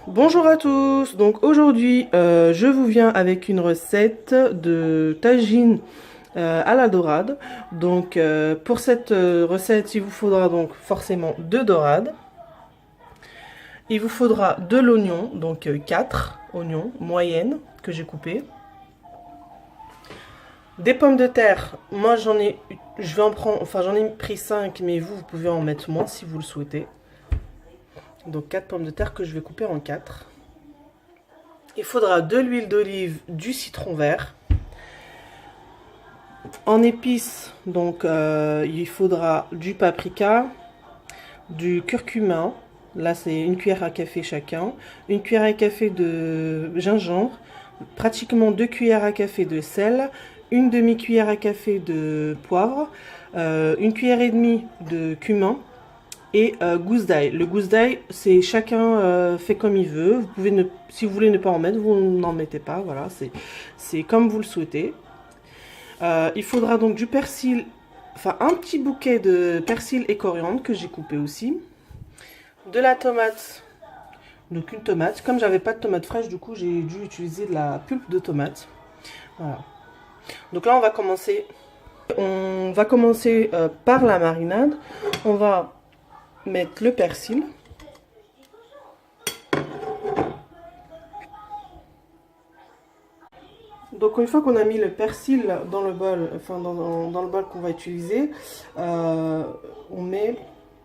Bonjour à tous, donc aujourd'hui je vous viens avec une recette de tagine à la dorade. Donc pour cette recette il vous faudra donc forcément 2 dorades. Il vous faudra de l'oignon, donc 4 oignons moyennes que j'ai coupées. Des pommes de terre, moi j'en ai pris 5 mais vous pouvez en mettre moins si vous le souhaitez. Donc 4 pommes de terre que je vais couper en 4. Il faudra de l'huile d'olive, du citron vert. En épices, donc il faudra du paprika, du curcuma. Là, c'est une cuillère à café chacun. Une cuillère à café de gingembre. Pratiquement 2 cuillères à café de sel. Une demi-cuillère à café de poivre. Une cuillère et demie de cumin. Et gousse d'ail. Le gousse d'ail, c'est chacun fait comme il veut. Vous pouvez si vous voulez ne pas en mettre, vous n'en mettez pas. Voilà, c'est comme vous le souhaitez. Il faudra donc du persil, enfin un petit bouquet de persil et coriandre que j'ai coupé aussi. De la tomate, donc une tomate. Comme j'avais pas de tomate fraîche, du coup j'ai dû utiliser de la pulpe de tomate. Voilà. Donc là on va commencer. Par la marinade. On va mettre le persil. Donc une fois qu'on a mis le persil dans le bol, enfin dans le bol qu'on va utiliser, on met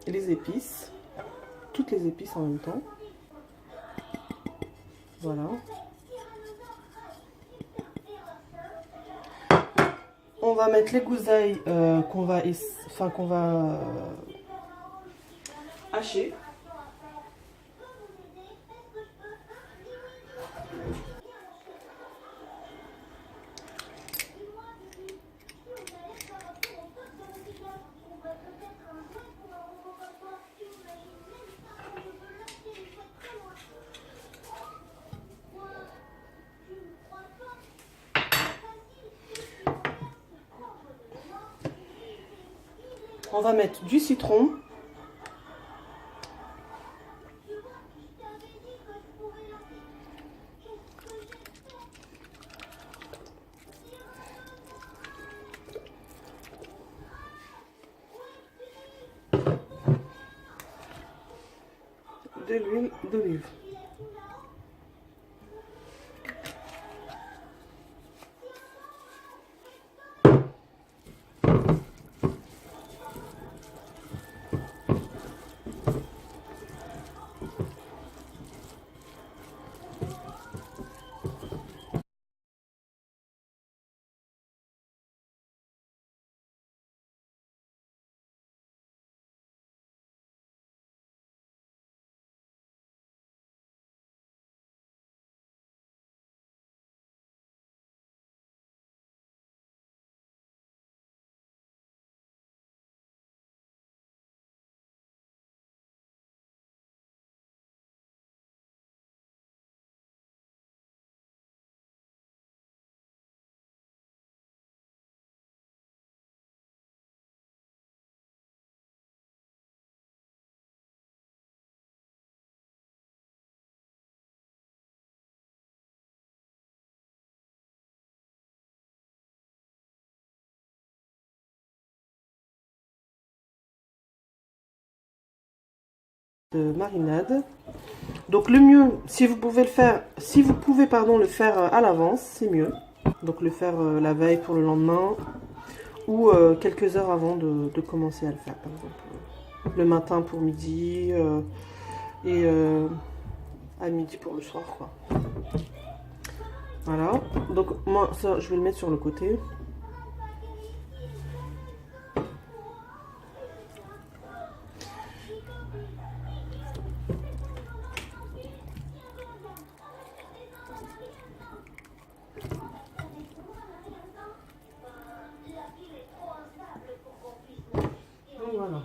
les épices, toutes les épices en même temps. Voilà. On va mettre les gousses d'ail qu'on va hacher. On va mettre du citron. De l'huile d'olive. De marinade. Donc le mieux, si vous pouvez le faire, le faire à l'avance, c'est mieux. Donc le faire la veille pour le lendemain ou quelques heures avant de commencer à le faire, par exemple le matin pour midi et à midi pour le soir, quoi. Voilà. Donc moi ça, je vais le mettre sur le côté. Donc voilà.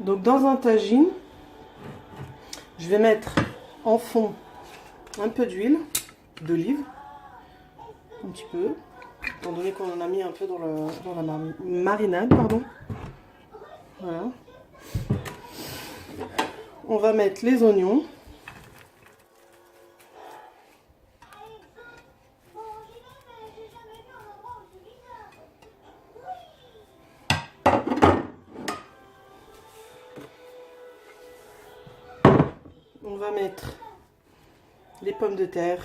Donc dans un tagine, je vais mettre en fond un peu d'huile d'olive, un petit peu, étant donné qu'on en a mis un peu dans la marinade, pardon. Voilà. On va mettre les oignons. On va mettre les pommes de terre.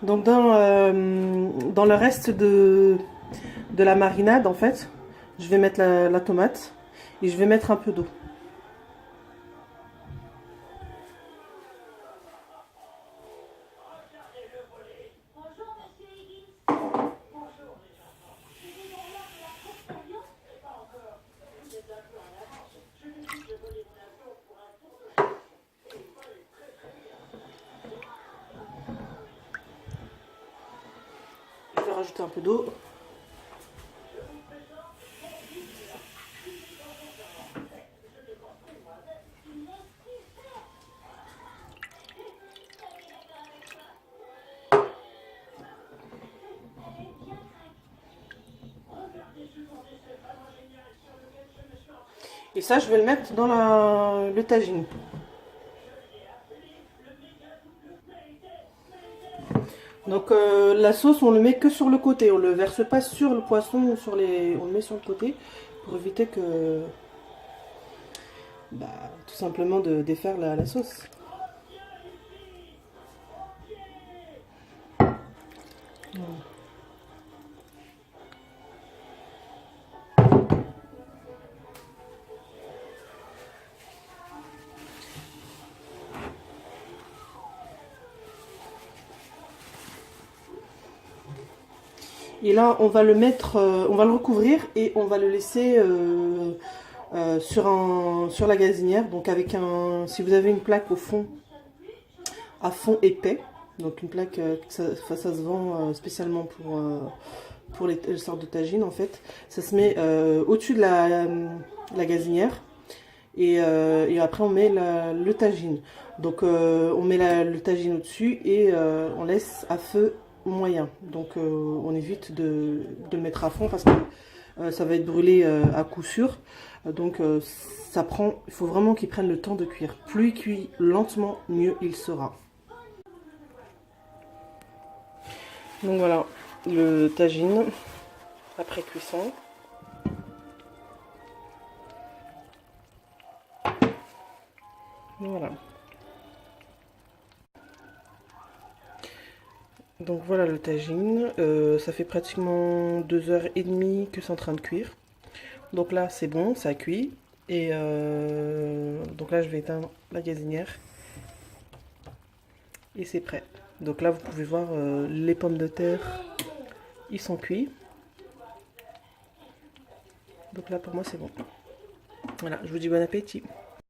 Donc dans le reste de la marinade, en fait, je vais mettre la tomate et je vais mettre un peu d'eau. Je vais rajouter un peu d'eau. Et ça, je vais le mettre dans le tagine. Donc la sauce, on le met que sur le côté. On le verse pas sur le poisson ou on le met sur le côté pour éviter que, tout simplement de défaire la sauce. Et là, on va le mettre, on va le recouvrir et on va le laisser sur la gazinière. Donc avec si vous avez une plaque au fond, à fond épais, donc une plaque, ça se vend spécialement pour les sortes de tagines en fait. Ça se met au-dessus de la gazinière et après on met le tagine. Donc on met le tagine au-dessus et on laisse à feu moyen. Donc on évite de le mettre à fond parce que ça va être brûlé à coup sûr. Donc il faut vraiment qu'il prenne le temps de cuire. Plus il cuit lentement, mieux il sera. Donc voilà, le tagine après cuisson. Voilà. Donc voilà le tagine. Ça fait pratiquement 2h30 que c'est en train de cuire. Donc là c'est bon, ça cuit. Et donc là je vais éteindre la gazinière. Et c'est prêt. Donc là vous pouvez voir les pommes de terre, ils sont cuits. Donc là pour moi c'est bon. Voilà, je vous dis bon appétit.